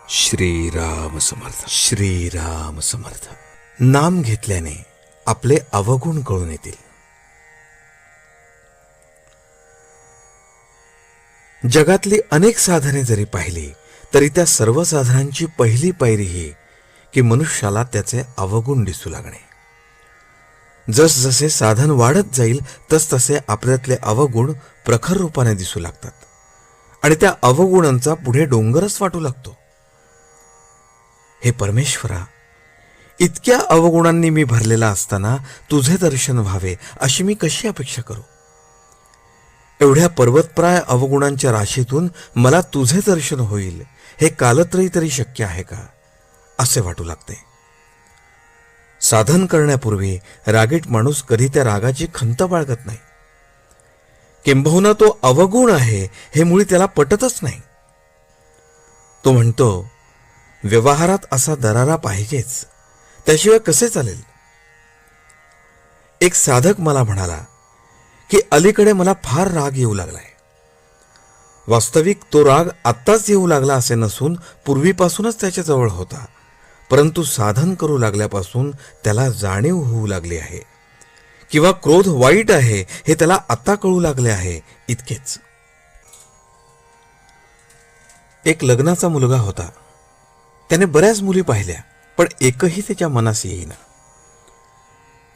श्रीराम समर्थ. श्रीराम समर्थ. नाम घेतल्याने आपले अवगुण कळून येतील. जगातली अनेक साधने जरी पाहिली तरी त्या सर्व साधनांची पहिली पायरी ही की मनुष्याला त्याचे अवगुण दिसू लागणे. जसजसे साधन वाढत जाईल तसतसे आपल्यातले अवगुण प्रखर रूपाने दिसू लागतात आणि त्या अवगुणांचा पुढे डोंगरच वाटू लागतो. हे परमेश्वरा, इतक्या अवगुणांनी मी भरलेला असताना तुझे दर्शन व्हावे अशी मी कशी अपेक्षा करू? एवढ्या पर्वतप्राय अवगुणांच्या राशीतून मला तुझे दर्शन होईल हे कालत्रयी तरी शक्य आहे का असे वाटू लागते. साधन करण्यापूर्वी रागीट माणूस कधी त्या रागाची खंत बाळगत नाही. किंबहुना तो अवगुण आहे हे मुळी त्याला पटतच नाही. तो म्हणतो, व्यवहारात असा दरारा पाहिजेच, त्याशिवाय कसे चालेल? एक साधक मला म्हणाला की अलीकडे मला फार राग येऊ लागलाय. वास्तविक तो राग आत्ताच येऊ लागला असे नसून पूर्वीपासूनच त्याच्याजवळ होता, परंतु साधन करू लागल्यापासून त्याला जाणीव होऊ लागली आहे किंवा क्रोध वाईट आहे हे त्याला आता कळू लागले आहे, इतकेच. एक लग्नाचा मुलगा होता. त्याने बऱ्याच मुली पाहिल्या, पण एकही त्याच्या मनास येईना.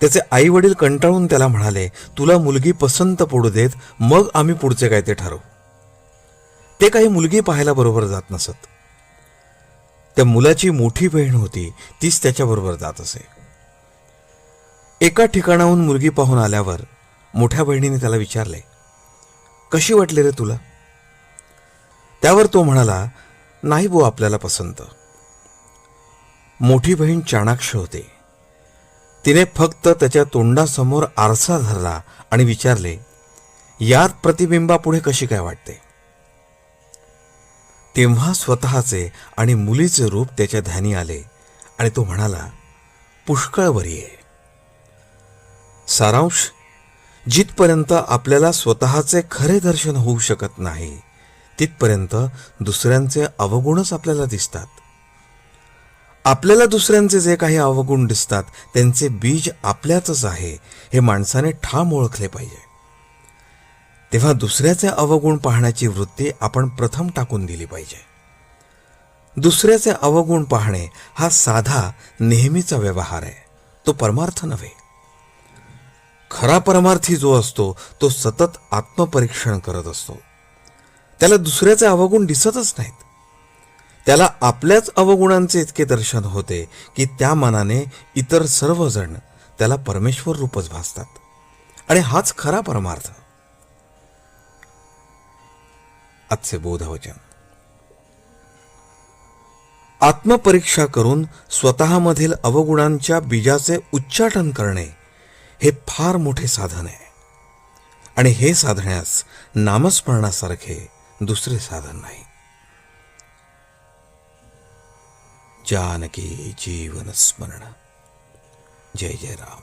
त्याचे आई वडील कंटाळून त्याला म्हणाले, तुला मुलगी पसंत पडू देत, मग आम्ही पुढचे काय ते ठरवू. ते काही मुलगी पाहायला बरोबर जात नसत. त्या मुलाची मोठी बहीण होती, तीच त्याच्याबरोबर जात असे. एका ठिकाणाहून मुलगी पाहून आल्यावर मोठ्या बहिणीने त्याला विचारले, कशी वाटली रे तुला? त्यावर तो म्हणाला, नाही बो आपल्याला पसंत. मोठी बहीण चाणाक्ष होते. तिने फक्त त्याच्या तोंडासमोर आरसा धरला आणि विचारले, यात प्रतिबिंबापुढे कशी काय वाटते? तेव्हा स्वतःचे आणि मुलीचे रूप त्याच्या ध्यानी आले आणि तो म्हणाला, पुष्कळ बरी आहे. सारांश, जिथपर्यंत आपल्याला स्वतःचे खरे दर्शन होऊ शकत नाही तिथपर्यंत दुसऱ्यांचे अवगुणच आपल्याला दिसतात. आपल्याला दुसऱ्यांचे जे काही अवगुण दिसतात त्यांचे बीज आपल्यातच आहे हे माणसाने ठाम ओळखले पाहिजे. तेव्हा दुसऱ्याचे अवगुण पाहण्याची वृत्ती आपण प्रथम टाकून दिली पाहिजे. दुसऱ्याचे अवगुण पाहणे हा साधा नेहमीचा व्यवहार आहे, तो परमार्थ नव्हे. खरा परमार्थी जो असतो तो सतत आत्मपरीक्षण करत असतो. त्याला दुसऱ्याचे अवगुण दिसतच नाहीत. त्याला आपल्याच अवगुणांचे इतके दर्शन होते की त्या मानाने इतर सर्वजण त्याला परमेश्वर रूपच भासतात आणि हाच खरा परमार्थ. आजचे बोधवचन. आत्मपरीक्षा करून स्वतःमधील अवगुणांच्या बीजाचे उच्चाटन करणे हे फार मोठे साधन आहे आणि हे साधण्यास नामस्मरणासारखे दुसरे साधन नाही. जानकी जीवन स्मरण. जय जय राम.